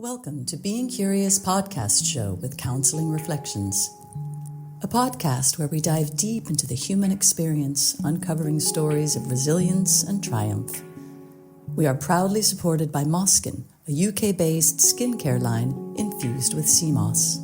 Welcome to Being Curious podcast show with Counseling Reflections, a podcast where we dive deep into the human experience, uncovering stories of resilience and triumph. We are proudly supported by Moskin, a UK-based skincare line infused with sea moss.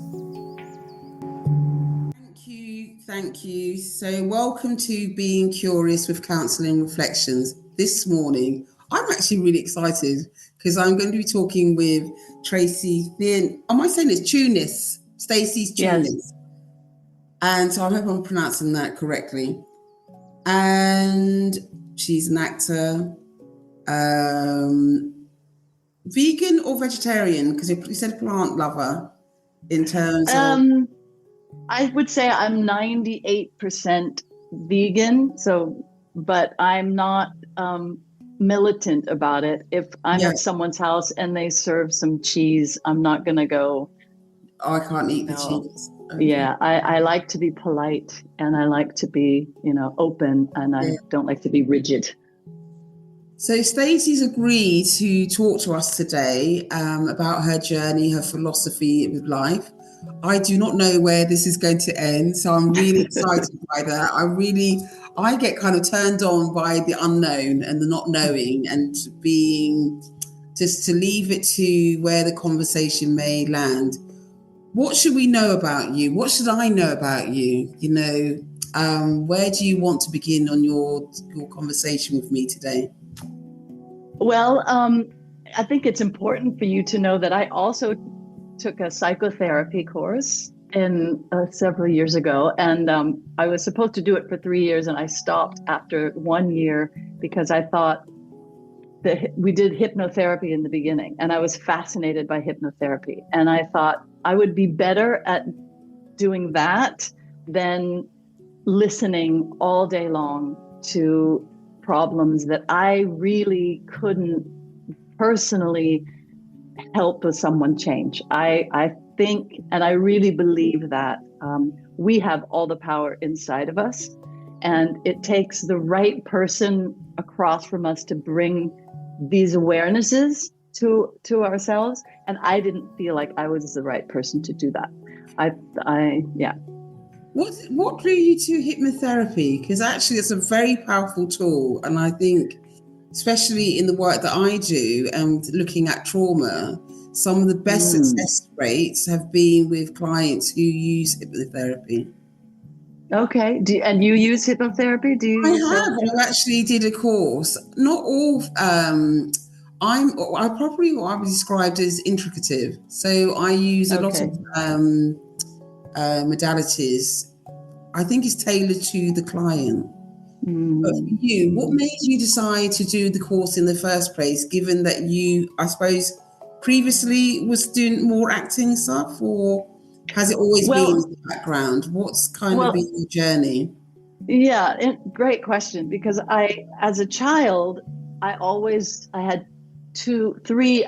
Thank you. So welcome to Being Curious with Counseling Reflections. This morning, I'm actually really excited because I'm going to be talking with Stacy Thunes. Am I saying it's Thunes? Stacy Thunes. Yes. And so I hope I'm pronouncing that correctly. And she's an actor, vegan or vegetarian? Because you said plant lover in terms of... I would say I'm 98% vegan, but I'm not militant about it. If I'm at someone's house and they serve some cheese, I'm not going to go, oh, I can't eat the cheese. Okay. Yeah, I like to be polite and I like to be, open, and I don't like to be rigid. So Stacey's agreed to talk to us today about her journey, her philosophy of life. I do not know where this is going to end, so I'm really excited by that. I get kind of turned on by the unknown and the not knowing, and being just to leave it to where the conversation may land. What should we know about you? What should I know about you? Where do you want to begin on your conversation with me today? Well, I think it's important for you to know that I also took a psychotherapy course several years ago, and I was supposed to do it for 3 years, and I stopped after 1 year because I thought that we did hypnotherapy in the beginning, and I was fascinated by hypnotherapy, and I thought I would be better at doing that than listening all day long to problems that I really couldn't personally help someone change. I think, and I really believe that we have all the power inside of us, and it takes the right person across from us to bring these awarenesses to ourselves. And I didn't feel like I was the right person to do that. What drew you to hypnotherapy? Because actually it's a very powerful tool, and I think especially in the work that I do and looking at trauma, some of the best success rates have been with clients who use hypnotherapy. Okay. And you use hypnotherapy? I have. I actually did a course. Not all. I probably what I would describe as intricative. So I use a lot of modalities. I think it's tailored to the client. But for you, what made you decide to do the course in the first place, given that you, I suppose, previously was doing more acting stuff, or has it always been in the background? What's kind of been your journey? Yeah, great question, because as a child, I had three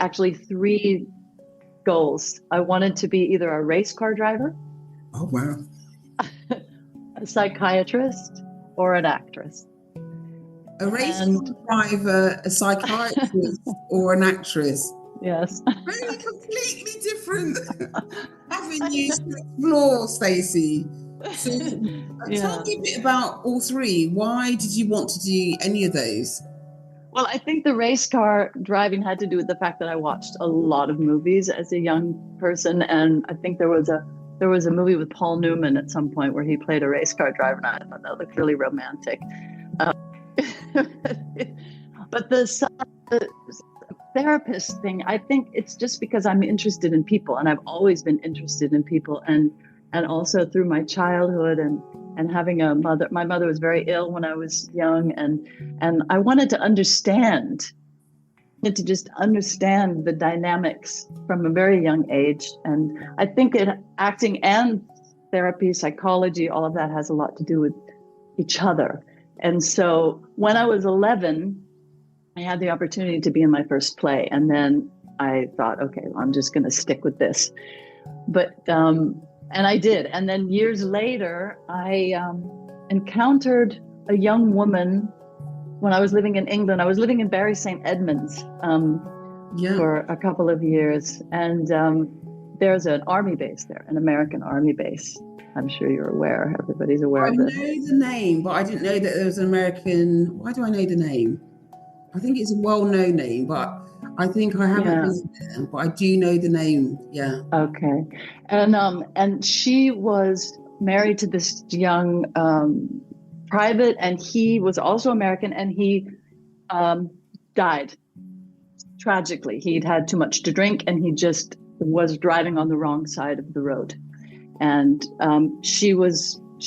goals. I wanted to be either a race car driver. Oh, wow. A psychiatrist, or an actress. A race car driver, a psychiatrist, or an actress. Yes. Very completely different avenues to explore, Stacey. So tell me a bit about all three. Why did you want to do any of those? Well, I think the race car driving had to do with the fact that I watched a lot of movies as a young person, and I think there was a movie with Paul Newman at some point where he played a race car driver, and I thought that looked really romantic. But the therapist thing, I think it's just because I'm interested in people, and I've always been interested in people, and also through my childhood and having a mother. My mother was very ill when I was young, and I wanted to understand the dynamics from a very young age. And I think acting and therapy, psychology, all of that has a lot to do with each other. And so when I was 11, I had the opportunity to be in my first play. And then I thought, okay, well, I'm just going to stick with this. But, and I did. And then years later, I encountered a young woman when I was living in England. I was living in Bury St. Edmunds, Yeah. for a couple of years. And there's an army base there, an American army base. I'm sure you're aware. Everybody's aware I of know this. the name, but I didn't know that there was an American. Why do I know the name? I think it's a well-known name, but I think I haven't been there, but I do know the name. Yeah. Okay. And she was married to this young private, and he was also American, and he died tragically. He'd had too much to drink, and he just was driving on the wrong side of the road. And she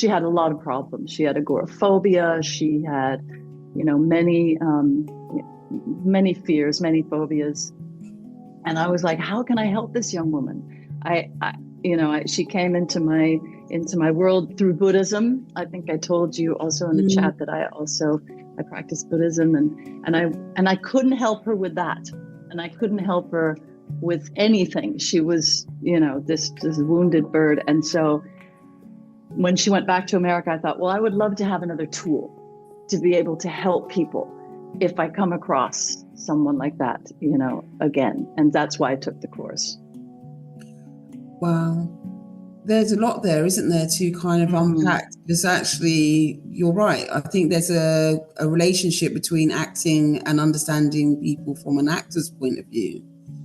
had a lot of problems. She had agoraphobia. She had, many fears, many phobias. And I was like, how can I help this young woman? She came into my world through Buddhism. I think I told you also in the chat that I practice Buddhism, and I couldn't help her with that, and I couldn't help her with anything. She was, this wounded bird. And so when she went back to America, I thought, well, I would love to have another tool to be able to help people if I come across someone like that, again. And that's why I took the course. Wow. There's a lot there, isn't there, to kind of unpack? Because actually, you're right. I think there's a relationship between acting and understanding people from an actor's point of view.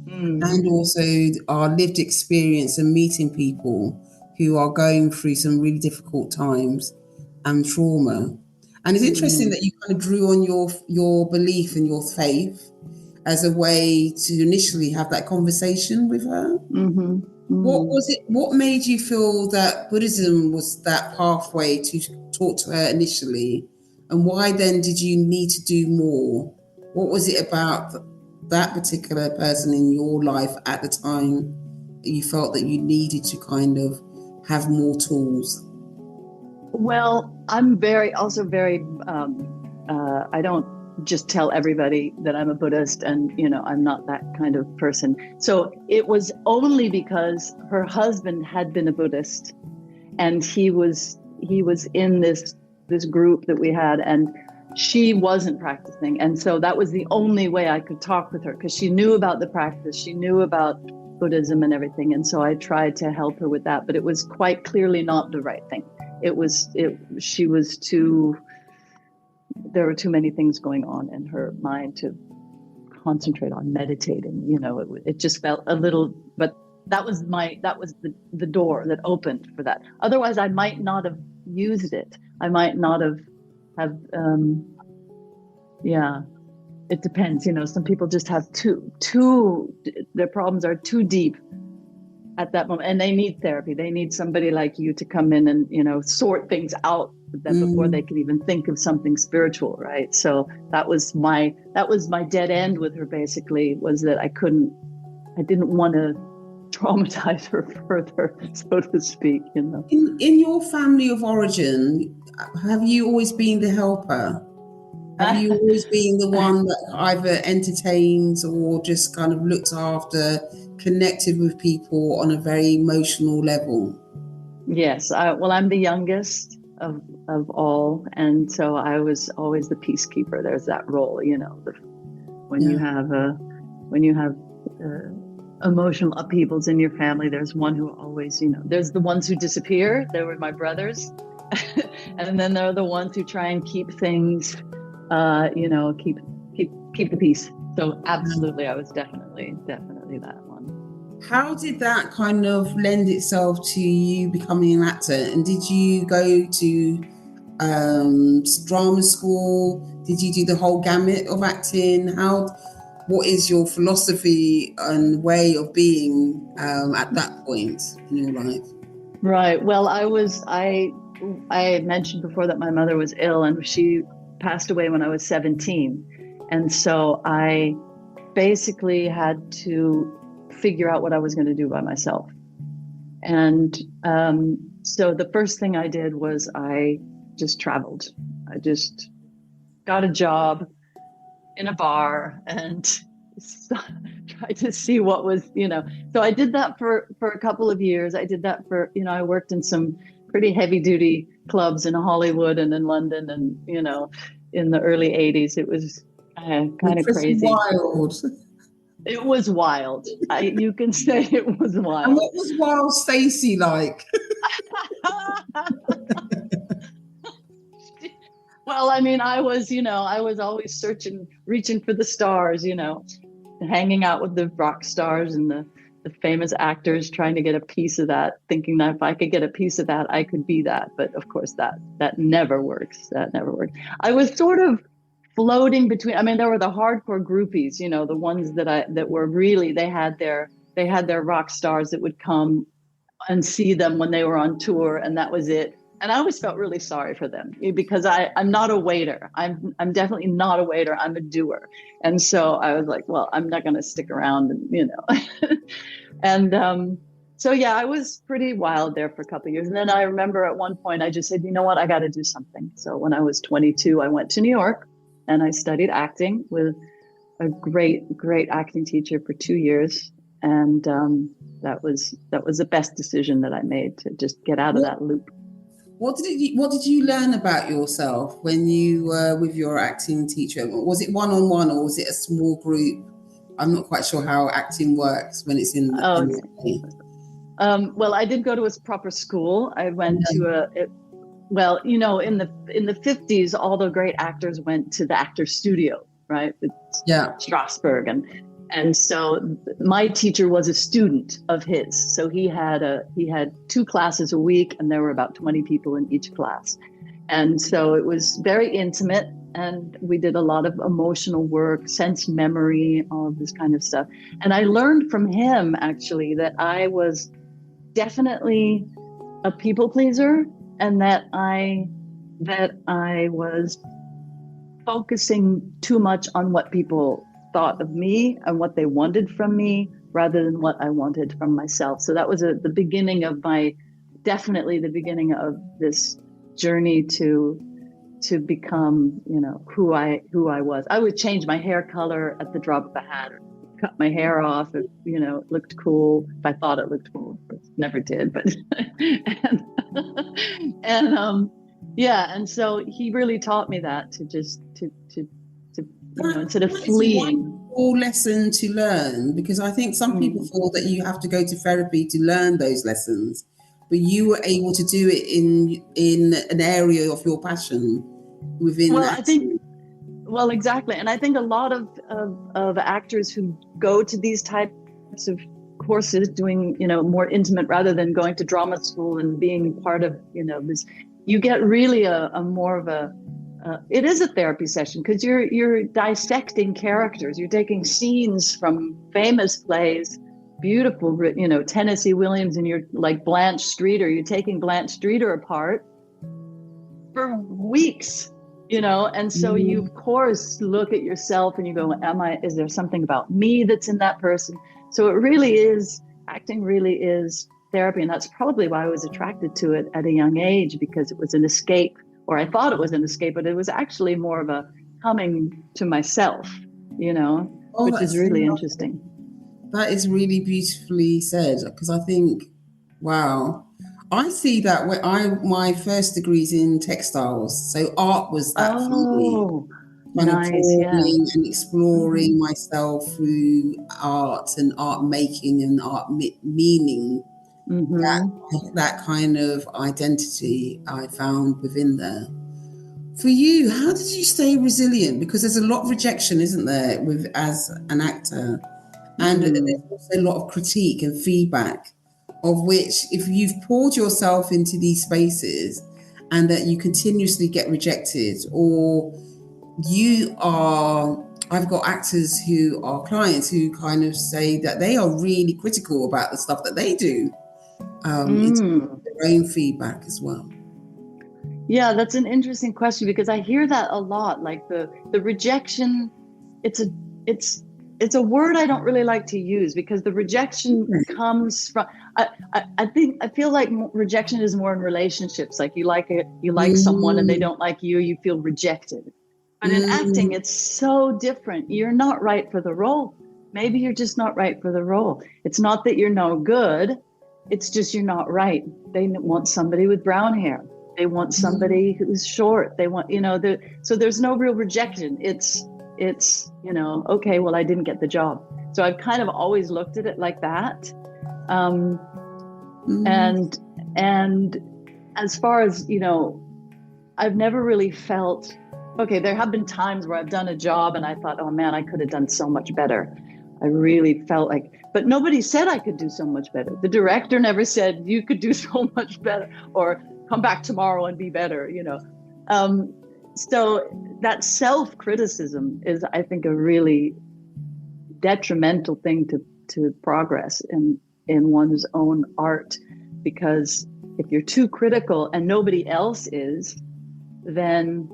And also our lived experience and meeting people who are going through some really difficult times and trauma. And it's interesting that you kind of drew on your belief and your faith as a way to initially have that conversation with her. What was it? What made you feel that Buddhism was that pathway to talk to her initially? And why then did you need to do more? What was it about that particular person in your life at the time that you felt that you needed to kind of have more tools? Well, I'm very, I don't just tell everybody that I'm a Buddhist, and, I'm not that kind of person. So it was only because her husband had been a Buddhist, and he was in this group that we had, and she wasn't practicing. And so that was the only way I could talk with her, because she knew about the practice, she knew about Buddhism and everything. And so I tried to help her with that, but it was quite clearly not the right thing. There were too many things going on in her mind to concentrate on meditating. It just felt a little, but that was the door that opened for that. Otherwise I might not have used it. I might not have, it depends. Some people just have their problems are too deep at that moment, and they need therapy. They need somebody like you to come in and, sort things out with them before they can even think of something spiritual. Right. So that was my dead end with her, basically, was that I didn't want to traumatize her further, so to speak, In your family of origin, have you always been the helper? Have you always been the one that either entertains or just kind of looked after, connected with people on a very emotional level? Yes. I'm the youngest of all. And so I was always the peacekeeper. There's that role, when you have emotional upheavals in your family, there's one who always, there's the ones who disappear. They were my brothers. And then there are the ones who try and keep things, keep the peace. So absolutely, I was definitely that one. How did that kind of lend itself to you becoming an actor? And did you go to drama school? Did you do the whole gamut of acting? What is your philosophy and way of being at that point in your life? Right. Well, I mentioned before that my mother was ill, and she passed away when I was 17. And so I basically had to figure out what I was going to do by myself. And so the first thing I did was I just traveled. I just got a job in a bar and tried to see what was, So I did that for a couple of years. I did that for, I worked in some pretty heavy duty clubs in Hollywood and in London, and, in the early 80s. It was kind of crazy. Wild. It was wild. You can say it was wild. And what was Wild Stacy like? Well, I mean, I was always reaching for the stars, hanging out with the rock stars and the famous actors, trying to get a piece of that, thinking that if I could get a piece of that, I could be that. But of course, that never works. That never worked. I was sort of floating between. I mean, there were the hardcore groupies, the ones that were really, they had their rock stars that would come and see them when they were on tour, and that was it. And I always felt really sorry for them because I'm not a waiter. I'm definitely not a waiter. I'm a doer. And so I was like, well, I'm not going to stick around, and so yeah, I was pretty wild there for a couple of years. And then I remember at one point I just said, you know what, I got to do something. So when I was 22, I went to New York and I studied acting with a great acting teacher for 2 years. And that was the best decision that I made, to just get out of that loop. What did you learn about yourself when you were with your acting teacher? Was it one-on-one or was it a small group? I'm not quite sure how acting works when it's in the well, I did go to a proper school. I went to in the 50s, all the great actors went to the actor's studio, right? Strasbourg. And so my teacher was a student of his. So he had 2 classes a week, and there were about 20 people in each class. And so it was very intimate, and we did a lot of emotional work, sense memory, all of this kind of stuff. And I learned from him, actually, that I was definitely a people pleaser, and that I was focusing too much on what people thought of me and what they wanted from me rather than what I wanted from myself. So that was the beginning of definitely the beginning of this journey to become, who I was. I would change my hair color at the drop of a hat, or cut my hair off if, it looked cool, if I thought it looked cool. It never did, but and so he really taught me that, to just to instead of fleeing. One lesson to learn, because I think some people feel that you have to go to therapy to learn those lessons, but you were able to do it in an area of your passion within that. Exactly. And I think a lot of actors who go to these types of courses, doing, more intimate rather than going to drama school and being part of, this, you get really a more of a, it is a therapy session, because you're dissecting characters. You're taking scenes from famous plays, beautiful, Tennessee Williams, and you're like Blanche Streeter. You're taking Blanche Streeter apart for weeks, and so you of course look at yourself and you go, is there something about me that's in that person? So acting really is therapy. And that's probably why I was attracted to it at a young age, because it was an escape. Or I thought it was an escape, but it was actually more of a coming to myself, which is really interesting. That is really beautifully said, because I think, wow, I see that my first degree's in textiles, so art was that for me. And exploring myself through art and art making and art meaning. That kind of identity I found within there. For you, how did you stay resilient? Because there's a lot of rejection, isn't there, as an actor, and there's also a lot of critique and feedback, of which, if you've poured yourself into these spaces and that you continuously get rejected, or I've got actors who are clients who kind of say that they are really critical about the stuff that they do. It's their own feedback as well. Yeah, that's an interesting question, because I hear that a lot. Like the rejection, it's a word I don't really like to use, because the rejection comes from. I feel like rejection is more in relationships. Like you like someone and they don't like you, you feel rejected. But in acting, it's so different. You're not right for the role. Maybe you're just not right for the role. It's not that you're no good. It's just you're not right. They want somebody with brown hair. They want somebody who's short. They want, so there's no real rejection. It's okay, well, I didn't get the job. So I've kind of always looked at it like that. And as far as, I've never really felt, okay, there have been times where I've done a job and I thought, oh man, I could have done so much better. I really felt like, but nobody said I could do so much better. The director never said you could do so much better or come back tomorrow and be better, So that self-criticism is, I think, a really detrimental thing to progress in one's own art, because if you're too critical and nobody else is, then,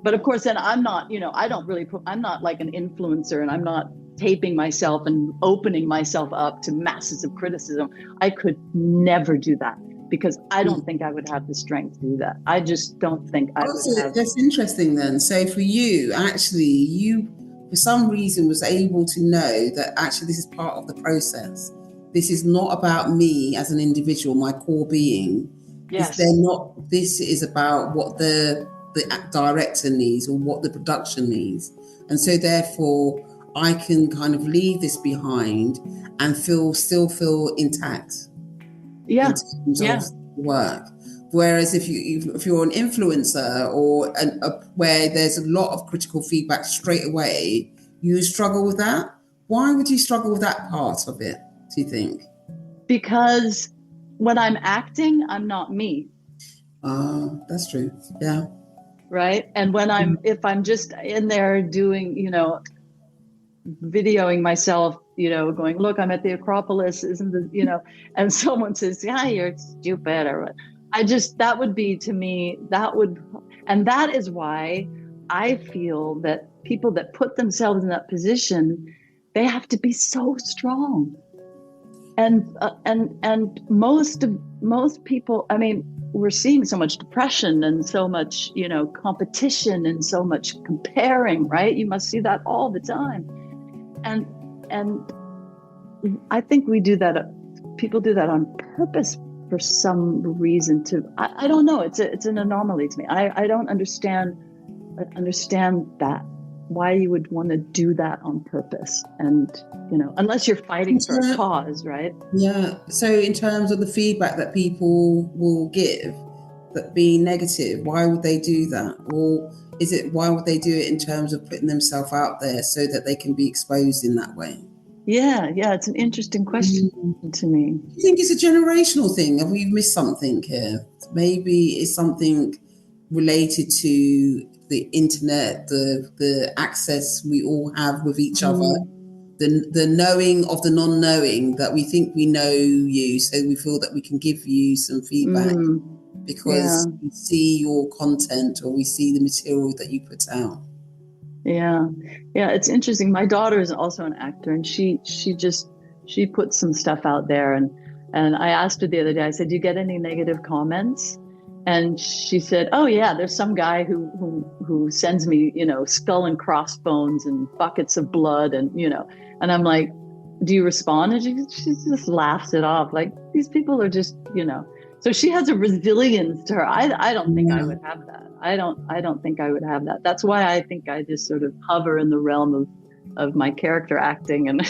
but of course, then I'm not, I'm not like an influencer, and I'm not taping myself and opening myself up to masses of criticism. I could never do that, because I don't think I would have the strength to do that. I just don't think I would have. That's interesting then. So for you, actually, you, for some reason, was able to know that actually this is part of the process. This is not about me as an individual, my core being. Yes. This is about what the director needs or what the production needs. And so therefore, I can kind of leave this behind and still feel intact. Yeah. In terms of work. Whereas if you're an influencer or where there's a lot of critical feedback straight away, you struggle with that. Why would you struggle with that part of it, do you think? Because when I'm acting, I'm not me. That's true. Yeah. Right. And when if I'm just in there doing, videoing myself, going, look, I'm at the Acropolis, isn't the, and someone says, yeah, you're stupid, or that would be, to me, and that is why I feel that people that put themselves in that position, they have to be so strong. And most people, I mean, we're seeing so much depression and so much, competition and so much comparing, right? You must see that all the time. And I think people do that on purpose for some reason I don't know. It's an anomaly to me. I don't understand that, why you would want to do that on purpose. And, unless you're fighting for a cause, right? Yeah. So in terms of the feedback that people will give, that being negative, why would they do that? Or why would they do it in terms of putting themselves out there so that they can be exposed in that way? Yeah, it's an interesting question to me. Do you think it's a generational thing? Have we missed something here? Maybe it's something related to the internet, the access we all have with each other, the knowing of the non-knowing, that we think we know you, so we feel that we can give you some feedback because we see your content or we see the material that you put out. Yeah, it's interesting. My daughter is also an actor, and she puts some stuff out there, and I asked her the other day, I said, do you get any negative comments? And she said, oh yeah, there's some guy who sends me, skull and crossbones and buckets of blood, and and I'm like, do you respond? And she just laughs it off, like, these people are just, so she has a resilience to her. I don't think I would have that. I don't think I would have that. That's why I think I just sort of hover in the realm of my character acting and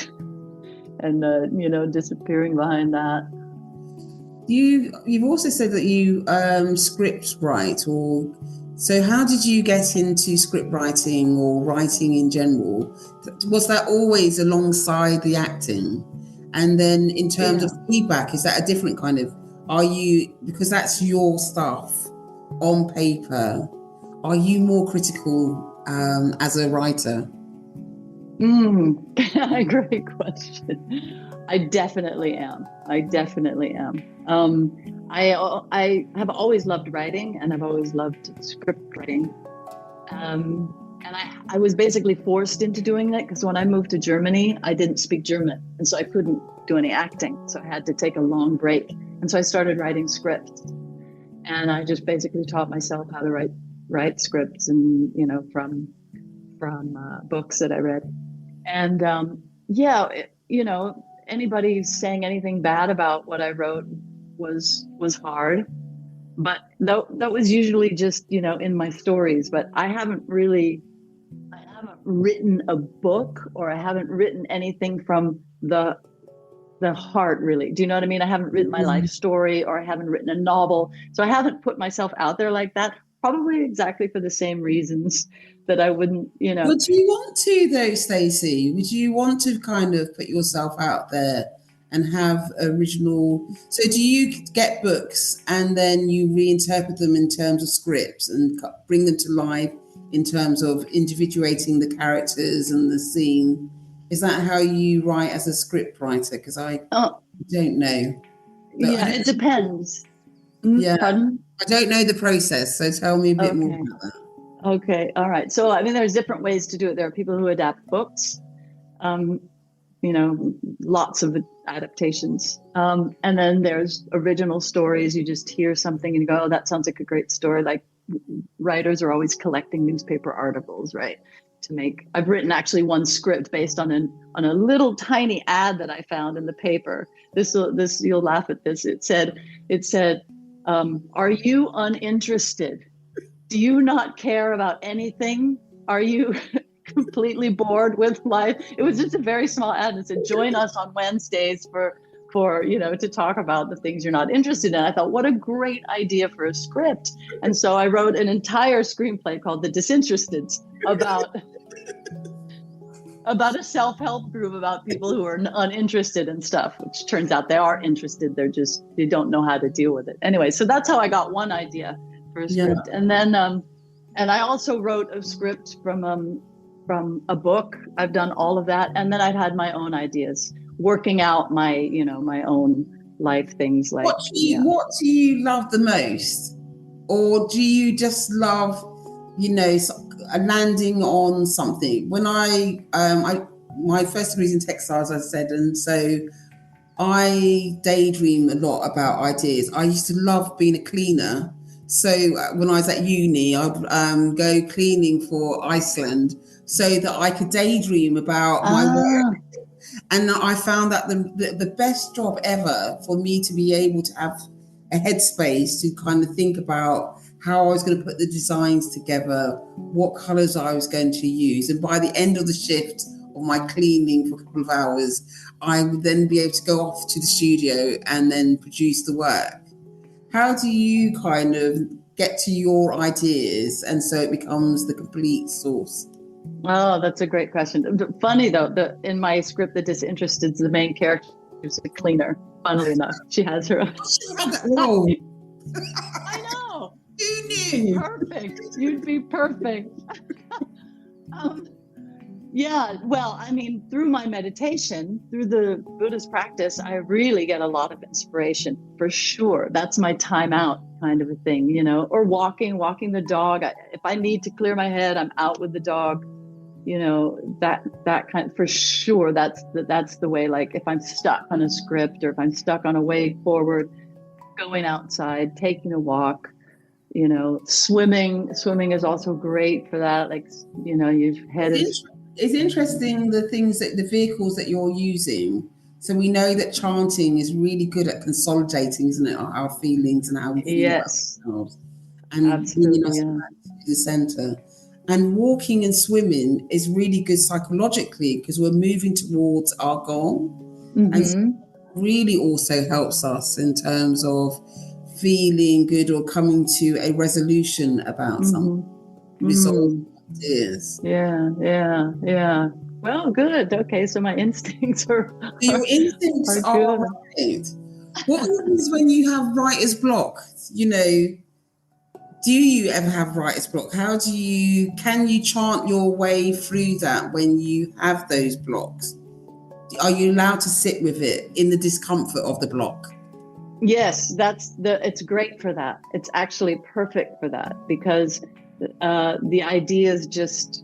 disappearing behind that. You've also said that you script write, so how did you get into script writing or writing in general? Was that always alongside the acting? And then in terms of feedback, is that a different kind of, because that's your stuff on paper, are you more critical as a writer? Great question. I definitely am. I have always loved writing, and I've always loved script writing. And I was basically forced into doing that because when I moved to Germany, I didn't speak German. And so I couldn't do any acting. So I had to take a long break. And so I started writing scripts. And I just basically taught myself how to write scripts, and from books that I read. And anybody saying anything bad about what I wrote was hard. But that was usually just in my stories. But I haven't really written a book, or I haven't written anything from the heart, really. Do you know what I mean? I haven't written my life story, or I haven't written a novel. So I haven't put myself out there like that, probably exactly for the same reasons that I wouldn't, Would you want to, though, Stacey? Would you want to kind of put yourself out there and have original? So do you get books and then you reinterpret them in terms of scripts and bring them to life in terms of individuating the characters and the scene? Is that how you write as a script writer? Because I don't know. It depends. Yeah. Pardon? I don't know the process, so tell me a bit more about that. Okay, all right. So, I mean, there's different ways to do it. There are people who adapt books, lots of adaptations. And then there's original stories. You just hear something and you go, oh, that sounds like a great story. Like writers are always collecting newspaper articles, right? I've written actually one script based on a little tiny ad that I found in the paper. You'll laugh at this. It said, are you uninterested? Do you not care about anything? Are you completely bored with life? It was just a very small ad. It said, join us on Wednesdays for to talk about the things you're not interested in. I thought, what a great idea for a script. And so I wrote an entire screenplay called The Disinteresteds about a self-help group about people who are uninterested in stuff, which turns out they are interested. They don't know how to deal with it. Anyway, so that's how I got one idea for a script. Yeah. And then, and I also wrote a script from a book. I've done all of that. And then I've had my own ideas, working out my own life things. Like, what do you love the most? Or do you just love, landing on something? When my first degree is in textiles, as I said, and so I daydream a lot about ideas. I used to love being a cleaner. So when I was at uni, I'd go cleaning for Iceland so that I could daydream about my work. And I found that the best job ever for me to be able to have a headspace to kind of think about how I was going to put the designs together, what colors I was going to use. And by the end of the shift of my cleaning for a couple of hours, I would then be able to go off to the studio and then produce the work. How do you kind of get to your ideas and so it becomes the complete source? Oh, that's a great question. Funny though, in my script, The Disinterested, the main character is a cleaner. Funnily enough, she has her own. She had that role. I know. Who knew? Perfect. You'd be perfect. Yeah, well, I mean, through my meditation, through the Buddhist practice, I really get a lot of inspiration, for sure. That's my time out kind of a thing, or walking the dog. If I need to clear my head, I'm out with the dog, that kind, for sure. That's the way, like if I'm stuck on a script or if I'm stuck on a way forward, going outside, taking a walk, swimming is also great for that. Like, you've headed. It's interesting the vehicles that you're using. So we know that chanting is really good at consolidating, isn't it, our feelings and how we feel about ourselves, and bringing us back to the center. And walking and swimming is really good psychologically because we're moving towards our goal, and so it really also helps us in terms of feeling good or coming to a resolution about something. Resolve ideas. Yeah. Well, good. Okay, so my instincts are your instincts are right. What happens when you have writer's block? Do you ever have writer's block? Can you chant your way through that when you have those blocks? Are you allowed to sit with it in the discomfort of the block? Yes, it's great for that. It's actually perfect for that because the ideas just,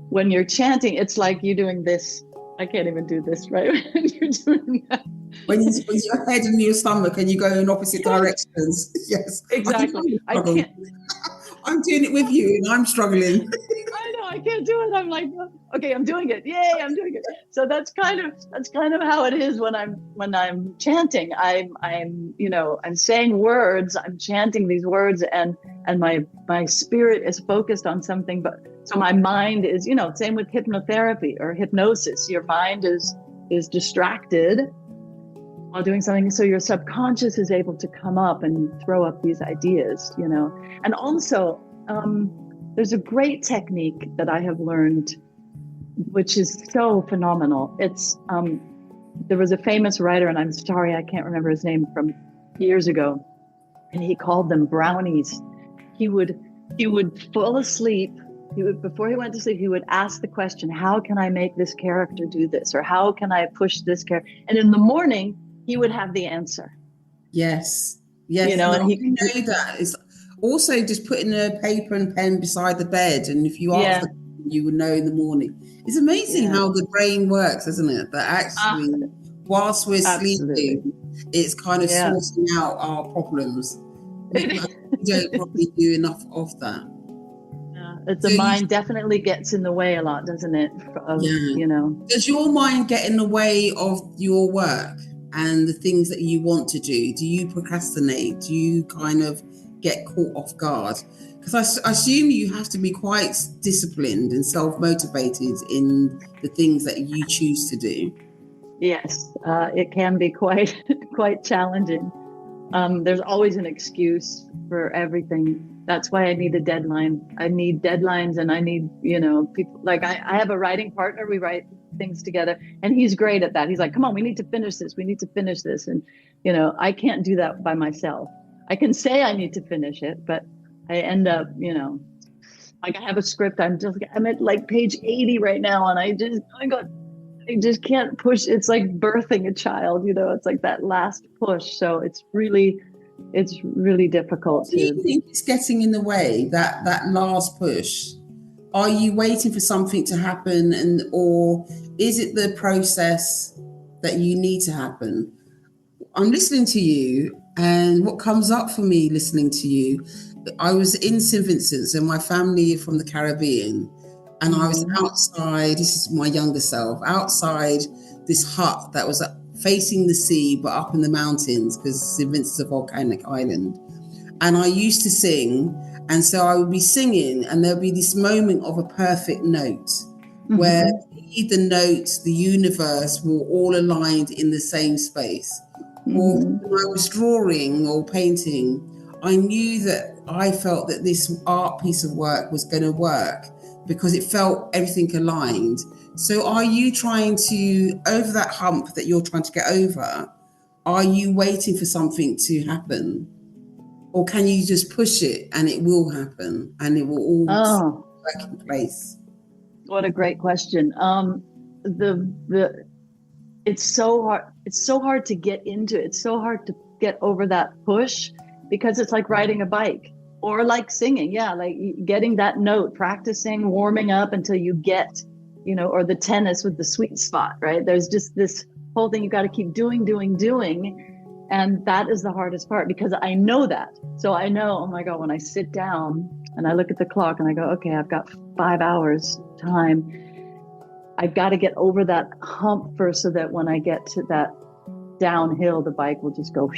when you're chanting, it's like you're doing this. I can't even do this, right? When you're doing that. When your head and your stomach and you go in opposite directions. Yes. Exactly. I can't. I'm doing it with you and I'm struggling. I know. I can't do it. I'm like, okay, I'm doing it. Yay, I'm doing it. So that's kind of how it is when I'm chanting. I'm saying words, I'm chanting these words, and my spirit is focused on something, but so my mind is, same with hypnotherapy or hypnosis. Your mind is distracted while doing something, so your subconscious is able to come up and throw up these ideas, And also, there's a great technique that I have learned, which is so phenomenal. It's there was a famous writer, and I'm sorry I can't remember his name, from years ago, and he called them brownies. He would fall asleep. Before he went to sleep, he would ask the question, how can I make this character do this? Or how can I push this character? And in the morning, he would have the answer. Yes. And he know that. It's also just putting a paper and pen beside the bed. And if you ask you would know in the morning. It's amazing how the brain works, isn't it? That actually, whilst we're sleeping, it's kind of sorting out our problems. We don't probably do enough of that. The mind definitely gets in the way a lot, doesn't it? Does your mind get in the way of your work and the things that you want to do? Do you procrastinate? Do you kind of get caught off guard? Because I assume you have to be quite disciplined and self-motivated in the things that you choose to do. Yes, it can be quite challenging. There's always an excuse for everything. That's why I need a deadline. I need deadlines, and I need, people. Like I have a writing partner. We write things together, and he's great at that. He's like, come on, we need to finish this. We need to finish this. And, I can't do that by myself. I can say I need to finish it, but I end up, like I have a script. I'm at like page 80 right now. And I just can't push. It's like birthing a child, it's like that last push. So it's really difficult. Do you think it's getting in the way, that last push? Are you waiting for something to happen, or is it the process that you need to happen? I'm listening to you, and what comes up for me listening to you, I was in St. Vincent's, and my family are from the Caribbean, and I was outside, this is my younger self, outside this hut that was facing the sea, but up in the mountains, because St. Vincent's is a volcanic island. And I used to sing, and so I would be singing, and there'll be this moment of a perfect note, where the notes, the universe were all aligned in the same space. Or when I was drawing or painting, I knew that I felt that this art piece of work was going to work because it felt everything aligned. So are you trying to, over that hump that you're trying to get over, are you waiting for something to happen? Or can you just push it and it will happen and it will all work in place? What a great question. It's so hard. It's so hard to get into it. It's so hard to get over that push, because it's like riding a bike or like singing. Yeah, like getting that note, practicing, warming up until you get, or the tennis with the sweet spot, right? There's just this whole thing you got to keep doing. And that is the hardest part, because I know that. So I know, oh my God, when I sit down and I look at the clock and I go, okay, I've got 5 hours time. I've got to get over that hump first, so that when I get to that downhill, the bike will just go,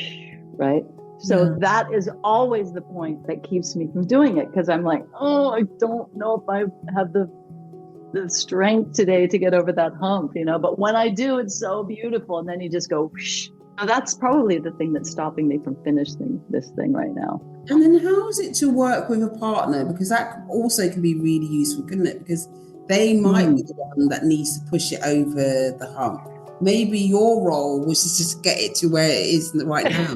right? So that is always the point that keeps me from doing it, because I'm like, I don't know if I have the strength today to get over that hump, but when I do, it's so beautiful. And then you just go, whoosh. So that's probably the thing that's stopping me from finishing this thing right now. And then how is it to work with a partner? Because that also can be really useful, couldn't it? Because they might be the one that needs to push it over the hump. Maybe your role was to just get it to where it is right now.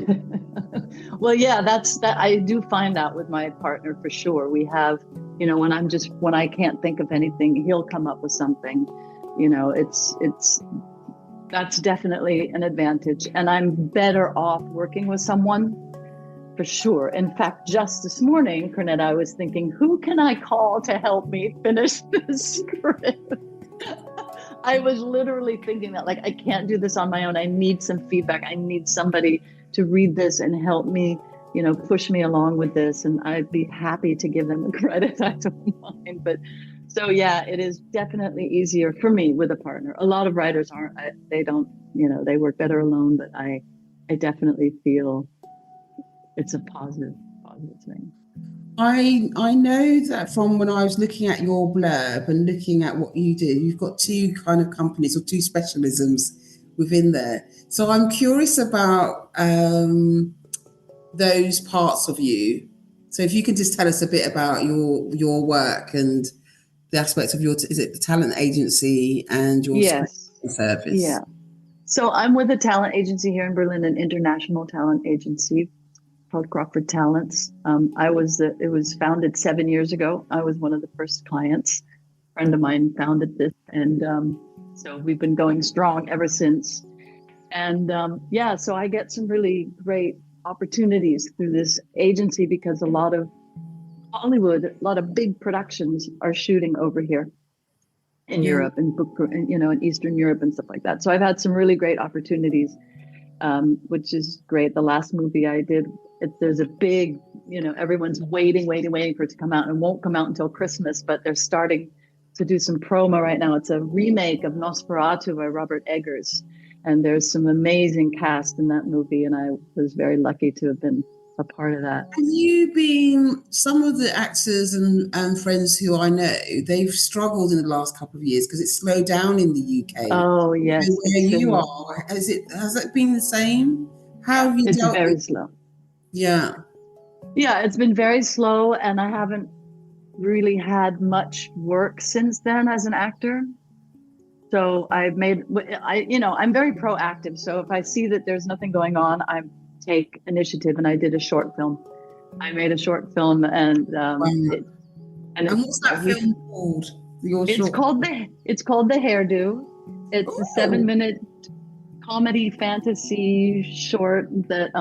Well, yeah, that's that. I do find that with my partner for sure. We have, when I can't think of anything, he'll come up with something. That's definitely an advantage. And I'm better off working with someone for sure. In fact, just this morning, Cornette, I was thinking, who can I call to help me finish this script? I was literally thinking that, like, I can't do this on my own. I need some feedback. I need somebody to read this and help me, push me along with this. And I'd be happy to give them the credit. I don't mind. But So yeah, it is definitely easier for me with a partner. A lot of writers aren't. They don't. They work better alone. But I definitely feel it's a positive thing. I know that from when I was looking at your blurb and looking at what you do, you've got two kind of companies or two specialisms within there. So I'm curious about those parts of you. So if you can just tell us a bit about your work and the aspects of is it the talent agency and your Yes. service? Yeah. So I'm with a talent agency here in Berlin, an international talent agency called Crawford Talents. It was founded 7 years ago. I was one of the first clients. A friend of mine founded this, and so we've been going strong ever since. And so I get some really great opportunities through this agency because a lot of Hollywood, a lot of big productions are shooting over here in Europe and in Eastern Europe and stuff like that. So I've had some really great opportunities, which is great. The last movie I did, there's a big, everyone's waiting for it to come out, and it won't come out until Christmas, but they're starting to do some promo right now. It's a remake of Nosferatu by Robert Eggers, and there's some amazing cast in that movie, and I was very lucky to have been a part of that. Have you been, some of the actors and friends who I know, they've struggled in the last couple of years because it's slowed down in the UK. Oh, yes. And where you are, has it been the same? How have you dealt with it? It's very slow. Yeah. Yeah, it's been very slow, and I haven't really had much work since then as an actor. So I'm very proactive. So if I see that there's nothing going on, I take initiative, and I did a short film. I made a short film, and what's that film called? It's called The Hairdo. It's a 7-minute comedy fantasy short that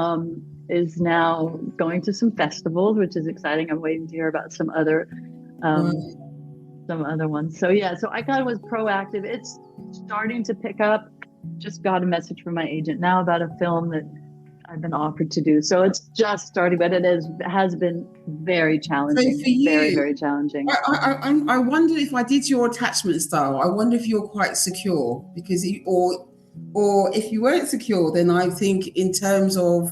is now going to some festivals, which is exciting. I'm waiting to hear about some other ones. So I kind of was proactive. It's starting to pick up. Just got a message from my agent now about a film that I've been offered to do. So it's just starting, but it has been very challenging. So for you, very, very challenging. I wonder if I did your attachment style, I wonder if you're quite secure, because or if you weren't secure, then I think in terms of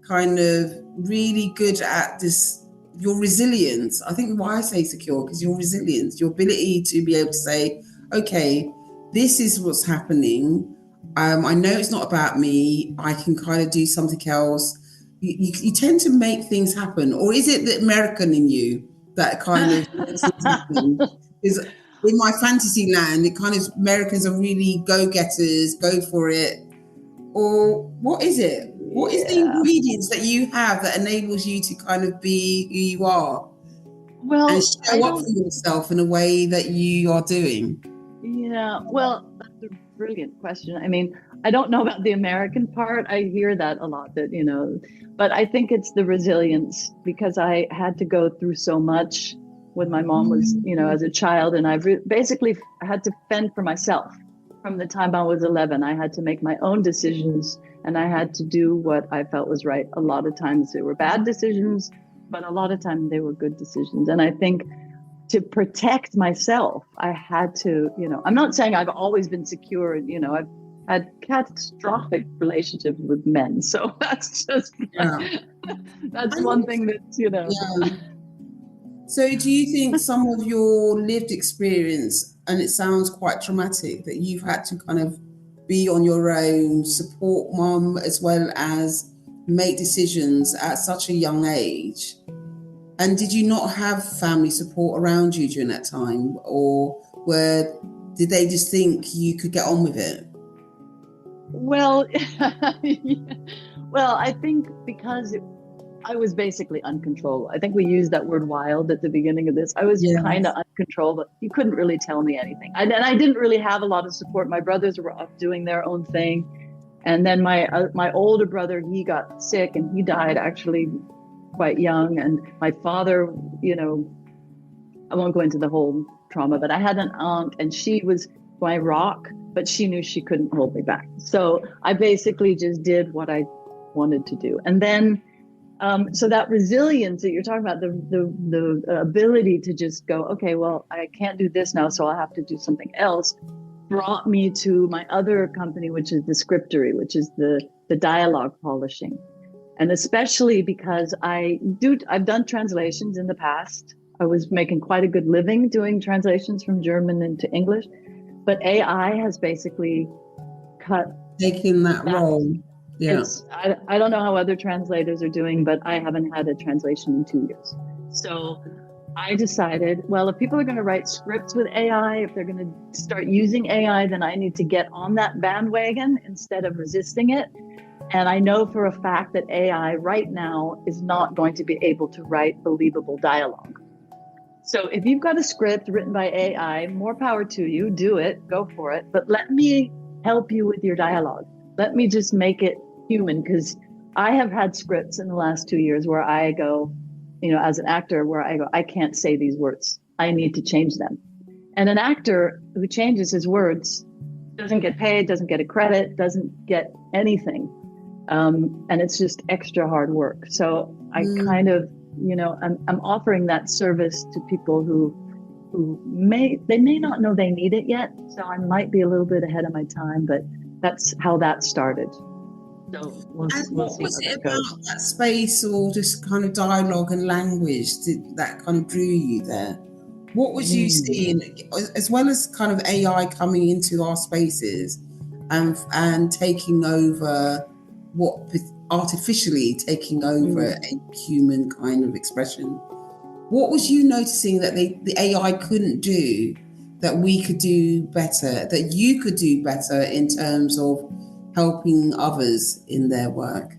kind of really good at this, your resilience. I think why I say secure, because your resilience, your ability to be able to say, okay, this is what's happening. I know it's not about me. I can kind of do something else. You tend to make things happen. Or is it the American in you that kind of makes things happen? Because in my fantasy land, it kind of, Americans are really go-getters, go for it. Or what is it? What is the ingredients that you have that enables you to kind of be who you are? Well, and show up for yourself in a way that you are doing? Yeah, well, that's a brilliant question. I mean, I don't know about the American part. I hear that a lot, but I think it's the resilience, because I had to go through so much when my mom was, as a child, and I've basically had to fend for myself from the time I was 11. I had to make my own decisions, and I had to do what I felt was right. A lot of times they were bad decisions, but a lot of times they were good decisions. And I think to protect myself, I had to, I'm not saying I've always been secure, and, I've had catastrophic relationships with men. So that's just, that's one thing that, Yeah. So do you think some of your lived experience, and it sounds quite traumatic, that you've had to kind of be on your own, support mom, as well as make decisions at such a young age? And did you not have family support around you during that time? Or did they just think you could get on with it? Well, well, I think because I was basically uncontrollable. I think we used that word wild at the beginning of this. I was kind of uncontrollable. You couldn't really tell me anything. And I didn't really have a lot of support. My brothers were off doing their own thing. And then my older brother, he got sick and he died actually quite young. And my father, I won't go into the whole trauma, but I had an aunt and she was my rock, but she knew she couldn't hold me back. So I basically just did what I wanted to do. And then So that resilience that you're talking about, the ability to just go, okay, well, I can't do this now, so I'll have to do something else, brought me to my other company, which is the Scriptory, which is the dialogue polishing. And especially because I've done translations in the past. I was making quite a good living doing translations from German into English, but AI has basically taking that role. Yeah. I don't know how other translators are doing, but I haven't had a translation in 2 years. So I decided, well, if people are going to write scripts with AI, if they're going to start using AI, then I need to get on that bandwagon instead of resisting it. And I know for a fact that AI right now is not going to be able to write believable dialogue. So if you've got a script written by AI, more power to you, do it, go for it. But let me help you with your dialogue. Let me just make it human, because I have had scripts in the last 2 years where I go, as an actor, where I go, I can't say these words. I need to change them. And an actor who changes his words doesn't get paid, doesn't get a credit, doesn't get anything. And it's just extra hard work. So I kind of, I'm offering that service to people who may not know they need it yet. So I might be a little bit ahead of my time, but that's how that started. So we'll what see was how it that goes. about that space or just kind of dialogue and language that kind of drew you there? What was you seeing, as well as kind of AI coming into our spaces and taking over artificially taking over a human kind of expression? What was you noticing that the AI couldn't do that we could do better, that you could do better in terms of helping others in their work?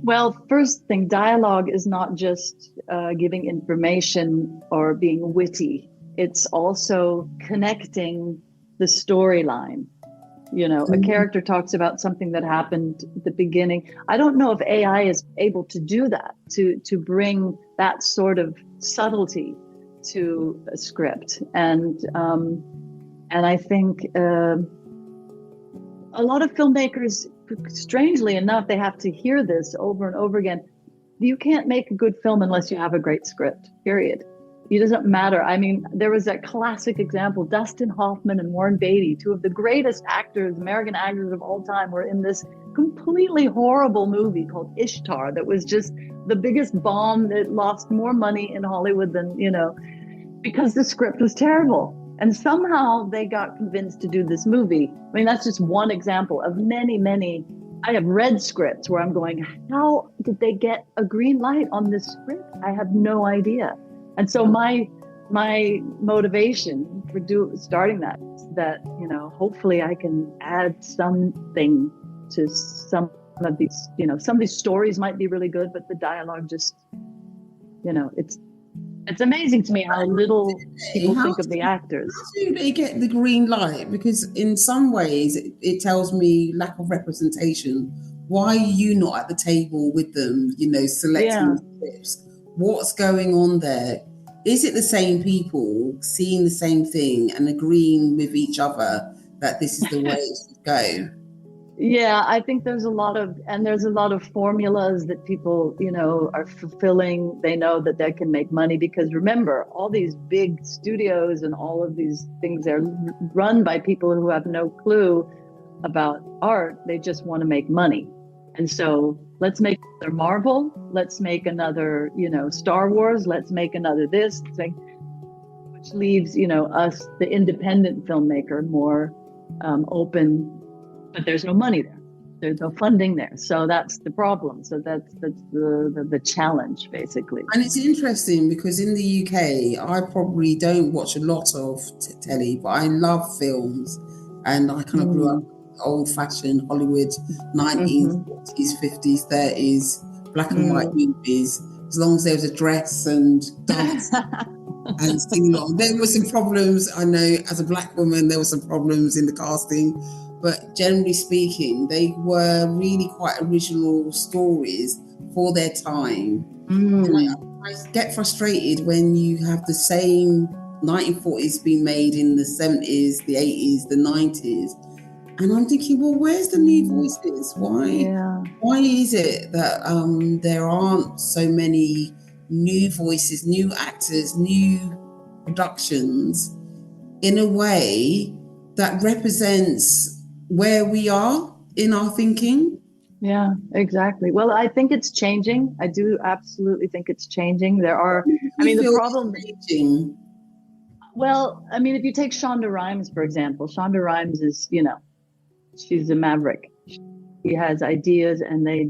Well, first thing, dialogue is not just giving information or being witty. It's also connecting the storyline. A character talks about something that happened at the beginning. I don't know if AI is able to do that, to bring that sort of subtlety to a script. And I think a lot of filmmakers, strangely enough, they have to hear this over and over again. You can't make a good film unless you have a great script, period. It doesn't matter. I mean, there was that classic example, Dustin Hoffman and Warren Beatty, two of the greatest actors, American actors of all time, were in this completely horrible movie called Ishtar that was just the biggest bomb that lost more money in Hollywood than, because the script was terrible. And somehow they got convinced to do this movie. I mean, that's just one example of many, many. I have read scripts where I'm going, how did they get a green light on this script? I have no idea. And so my motivation for starting that is that, hopefully I can add something to some of these, some of these stories might be really good, but the dialogue just, it's amazing to me how little people think of the actors. How do they get the green light? Because in some ways it tells me lack of representation. Why are you not at the table with them, selecting scripts? What's going on there? Is it the same people seeing the same thing and agreeing with each other that this is the way it should go? Yeah, I think there's a lot of formulas that people, are fulfilling. They know that they can make money because remember, all these big studios and all of these things are run by people who have no clue about art. They just want to make money. And so let's make another Marvel. Let's make another, Star Wars. Let's make another this thing, which leaves, us, the independent filmmaker, more open. But there's no money there. There's no funding there. So that's the problem. So that's the challenge, basically. And it's interesting because in the UK, I probably don't watch a lot of telly, but I love films. And I kind of grew up old-fashioned Hollywood, 1940s, 50s, 30s, black and white movies. As long as there was a dress and dance and sing along. There were some problems. I know as a black woman, there were some problems in the casting. But generally speaking, they were really quite original stories for their time. And I get frustrated when you have the same 1940s being made in the 70s, the 80s, the 90s. And I'm thinking, well, where's the new voices? Why is it that there aren't so many new voices, new actors, new productions in a way that represents where we are in our thinking? Yeah, exactly. Well, I think it's changing. I do absolutely think it's changing. There are, I mean, the problem. Changing? Well, I mean, if you take Shonda Rhimes, for example, Shonda Rhimes is, she's a maverick. She has ideas and I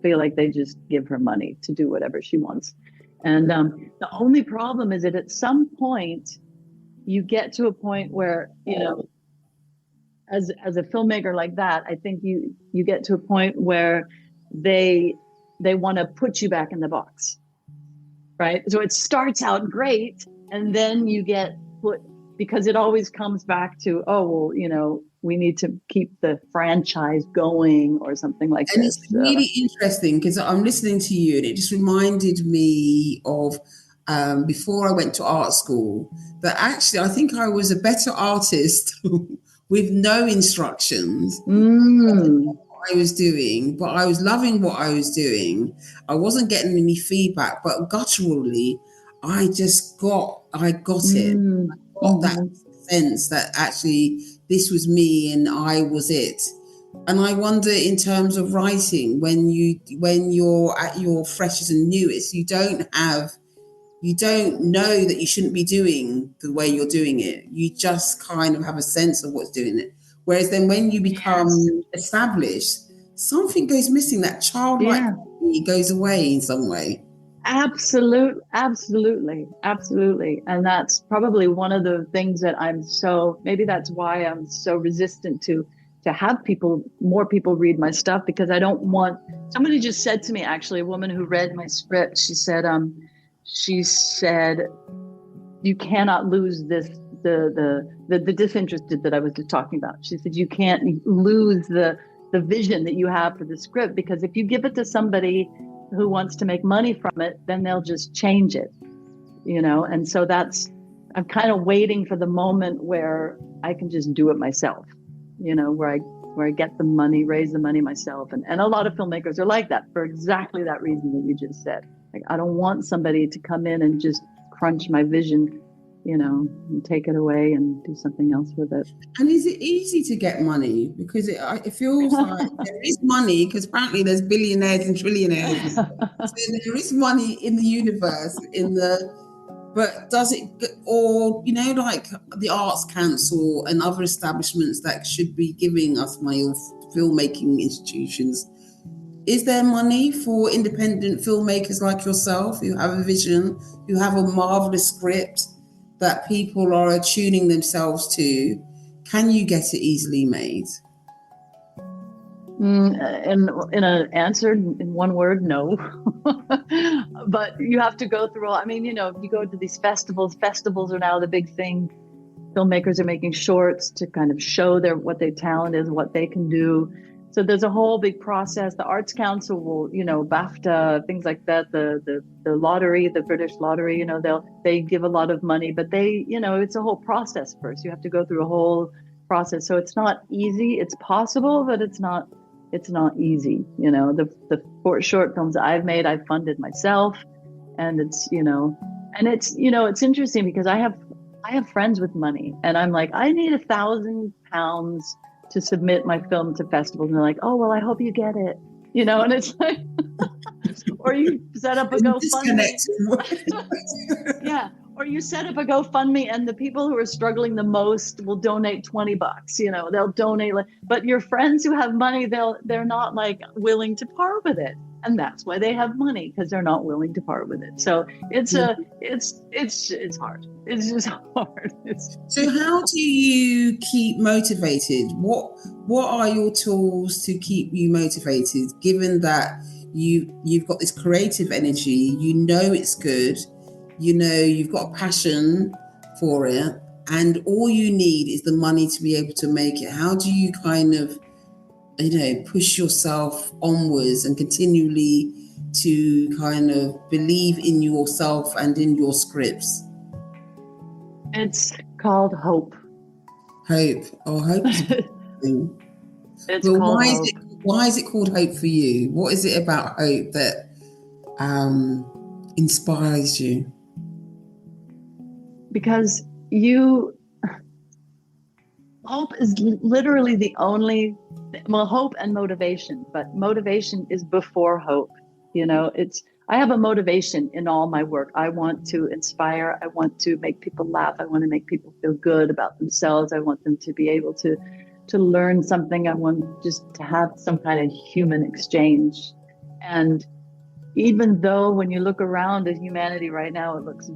feel like they just give her money to do whatever she wants. And the only problem is that at some point, you get to a point where, as a filmmaker like that, I think you get to a point where they want to put you back in the box, right? So it starts out great, and then you get put, because it always comes back to, we need to keep the franchise going or something like and this. And it's really interesting because I'm listening to you, and it just reminded me of before I went to art school, that actually I think I was a better artist with no instructions what I was doing, but I was loving what I was doing. I wasn't getting any feedback, but gutturally, I got it. I got that sense that actually this was me and I was it. And I wonder, in terms of writing, when you're at your freshest and newest, you don't know that you shouldn't be doing the way you're doing it. You just kind of have a sense of what's doing it. Whereas then when you become established, something goes missing. That childlike goes away in some way. Absolutely. And that's probably one of the things that maybe that's why I'm so resistant to have more people read my stuff, because I don't want, somebody just said to me, actually, a woman who read my script, she said, you cannot lose this, the disinterested that I was just talking about. She said, you can't lose the vision that you have for the script, because if you give it to somebody who wants to make money from it, then they'll just change it, and so I'm kind of waiting for the moment where I can just do it myself, where I get the money, raise the money myself. And a lot of filmmakers are like that for exactly that reason that you just said. Like, I don't want somebody to come in and just crunch my vision, and take it away and do something else with it. And is it easy to get money? Because it feels like there is money, because apparently there's billionaires and trillionaires. So there is money in the universe, but does it, or, like the Arts Council and other establishments that should be giving us money, or filmmaking institutions, is there money for independent filmmakers like yourself who have a vision, who have a marvelous script that people are attuning themselves to? Can you get it easily made? In an answer, in one word, no. But you have to go through if you go to these festivals are now the big thing. Filmmakers are making shorts to kind of show what their talent is, what they can do. So there's a whole big process. The Arts Council will, BAFTA, things like that, the lottery, the British lottery, they give a lot of money, but it's a whole process first. You have to go through a whole process. So it's not easy. It's possible, but it's not easy. The short films I've made, I've funded myself, and it's interesting because I have friends with money, and I'm like, I need £1,000 to submit my film to festivals, and they're like, oh, well, I hope you get it, and it's like, or you set up a GoFundMe. Yeah. Or you set up a GoFundMe, and the people who are struggling the most will donate $20. They'll donate, but your friends who have money, they're not willing to part with it, and that's why they have money, because they're not willing to part with it. So it's hard. It's just hard. So how do you keep motivated? What are your tools to keep you motivated, given that you've got this creative energy, it's good, you've got a passion for it, and all you need is the money to be able to make it? How do you kind of, push yourself onwards and continually to kind of believe in yourself and in your scripts? It's called hope. Hope. Oh, hope is It's called hope. Why is it called Hope for you? What is it about hope that inspires you? Because hope is literally the only, well, hope and motivation, but motivation is before hope. I have a motivation in all my work. I want to inspire. I want to make people laugh. I want to make people feel good about themselves. I want them to be able to learn something. I want just to have some kind of human exchange. And even though when you look around at humanity right now, it looks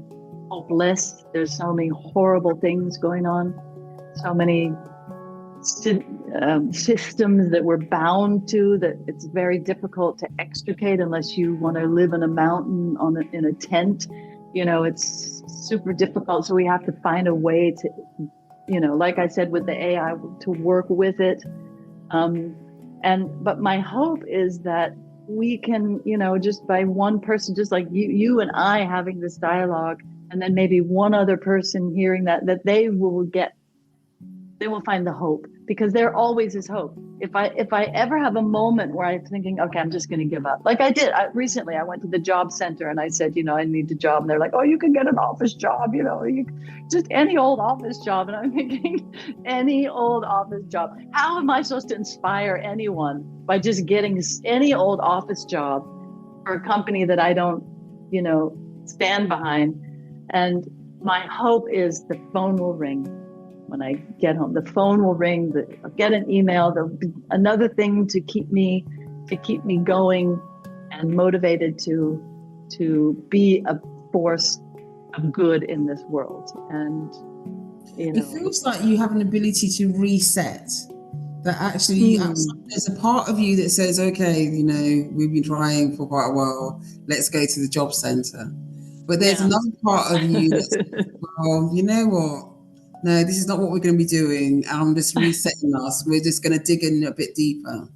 hopeless. There's so many horrible things going on, so many systems that we're bound to, that it's very difficult to extricate unless you want to live in a mountain in a tent. It's super difficult. So we have to find a way to, like I said, with the AI, to work with it. But my hope is that we can, just by one person, just like you and I having this dialogue, and then maybe one other person hearing that they will find the hope, because there always is hope. If I ever have a moment where I'm thinking, okay, I'm just going to give up, like I did recently, I went to the job center and I said, I need a job, and they're like, oh, you can get an office job, just any old office job. And I'm thinking, any old office job, how am I supposed to inspire anyone by just getting any old office job for a company that I don't stand behind? And my hope is the phone will ring when I get home. The phone will ring. I'll get an email. There'll be another thing to keep me going and motivated to be a force of good in this world. And it feels like you have an ability to reset. That actually there's a part of you that says, okay, we've been trying for quite a while. Let's go to the job center. But there's another part of you that's, well, you know what? No, this is not what we're going to be doing. I'm just resetting us. We're just going to dig in a bit deeper.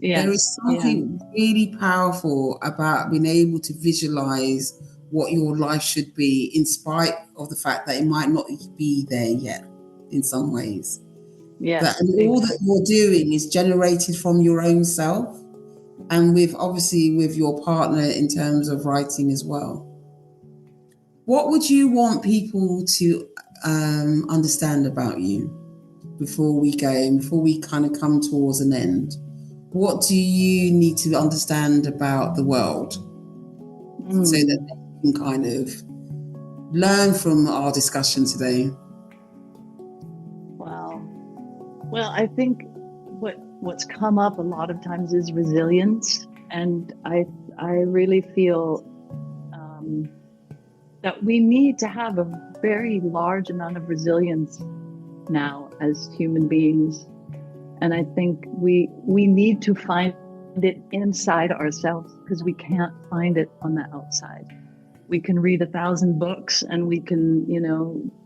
Yes. There is something really powerful about being able to visualize what your life should be, in spite of the fact that it might not be there yet in some ways. Yeah. All that you're doing is generated from your own self, and with your partner in terms of writing as well. What would you want people to understand about you before we kind of come towards an end? What do you need to understand about the world so that they can kind of learn from our discussion today? Wow. Well, I think what's come up a lot of times is resilience, and I really feel that we need to have a very large amount of resilience now as human beings. And I think we need to find it inside ourselves, because we can't find it on the outside. We can read 1,000 books, and we can,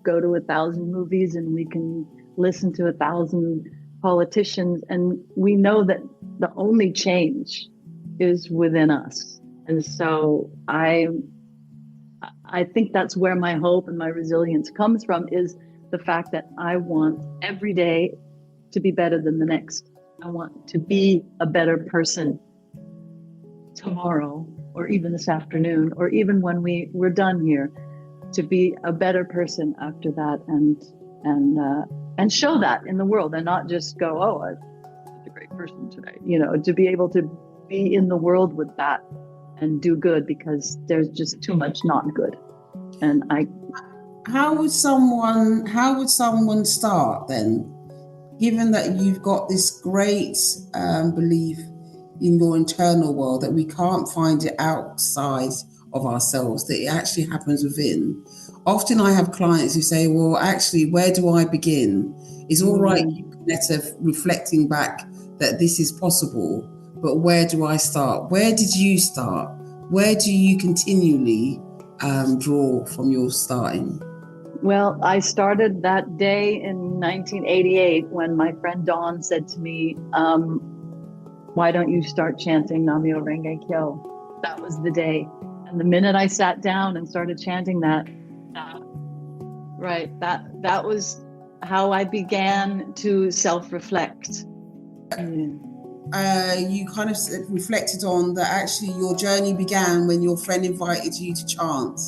go to 1,000 movies, and we can listen to 1,000 politicians. And we know that the only change is within us. And so I think that's where my hope and my resilience comes from, is the fact that I want every day to be better than the next. I want to be a better person tomorrow, or even this afternoon, or even when we're done here, to be a better person after that, and show that in the world, and not just go, oh, I'm a great person today, to be able to be in the world with that and do good, because there's just too much not good. And how would someone start then, given that you've got this great belief in your internal world that we can't find it outside of ourselves, that it actually happens within? Often I have clients who say, well, actually, where do I begin? It's all right, reflecting back that this is possible, but where do I start? Where did you start? Where do you continually draw from your starting? Well, I started that day in 1988 when my friend Dawn said to me, why don't you start chanting Nam-myoho Renge Kyo? That was the day. And the minute I sat down and started chanting that was how I began to self-reflect. you kind of reflected on that actually your journey began when your friend invited you to chant.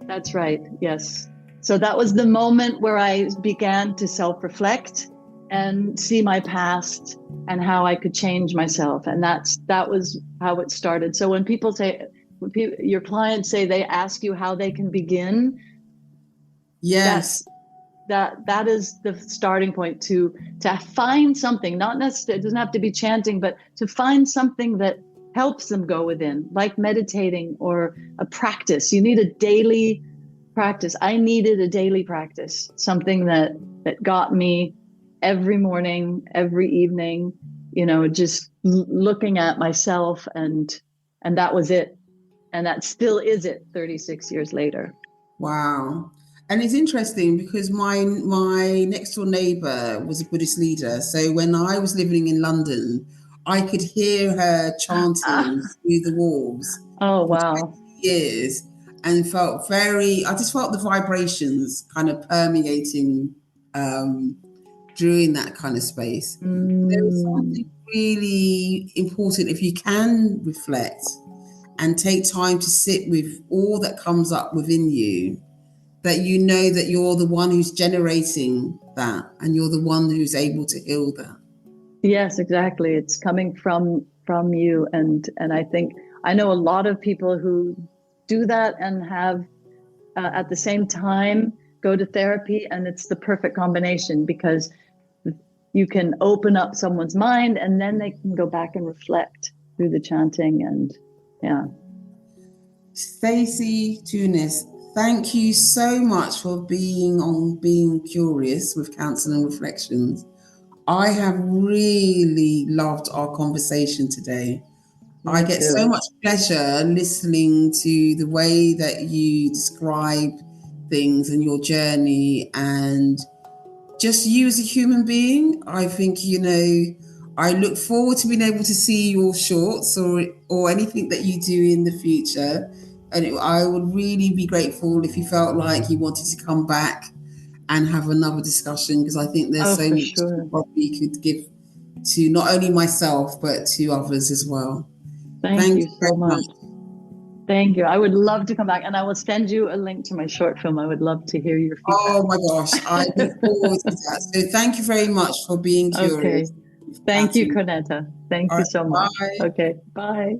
That's right. Yes. So that was the moment where I began to self-reflect and see my past and how I could change myself. And that was how it started. So when people say, your clients say they ask you how they can begin, yes, that is the starting point to find something, not necessarily, it doesn't have to be chanting, but to find something that helps them go within, like meditating or a practice. You need a daily practice. I needed a daily practice, something that got me every morning, every evening, just looking at myself, and that was it. And that still is it 36 years later. Wow. And it's interesting because my next door neighbor was a Buddhist leader. So when I was living in London, I could hear her chanting through the walls. Oh, for wow. 20 years, and I just felt the vibrations kind of permeating during that kind of space. There is something really important if you can reflect and take time to sit with all that comes up within you, that you know that you're the one who's generating that and you're the one who's able to heal that. Yes, exactly. It's coming from you. And I think I know a lot of people who do that and have at the same time go to therapy, and it's the perfect combination because you can open up someone's mind and then they can go back and reflect through the chanting. And yeah. Stacy Thunes, thank you so much for being curious with Counsel and Reflections. I have really loved our conversation today. I get so much pleasure listening to the way that you describe things and your journey and just you as a human being. I think, I look forward to being able to see your shorts or anything that you do in the future. And I would really be grateful if you felt like you wanted to come back and have another discussion, because I think there's so much you probably could give to not only myself, but to others as well. Thank you so much. Thank you. I would love to come back, and I will send you a link to my short film. I would love to hear your feedback. Oh my gosh, I look forward to that. So thank you very much for being curious. Okay. Thank you, Cornetta. Thank you so much. Bye. Okay, bye.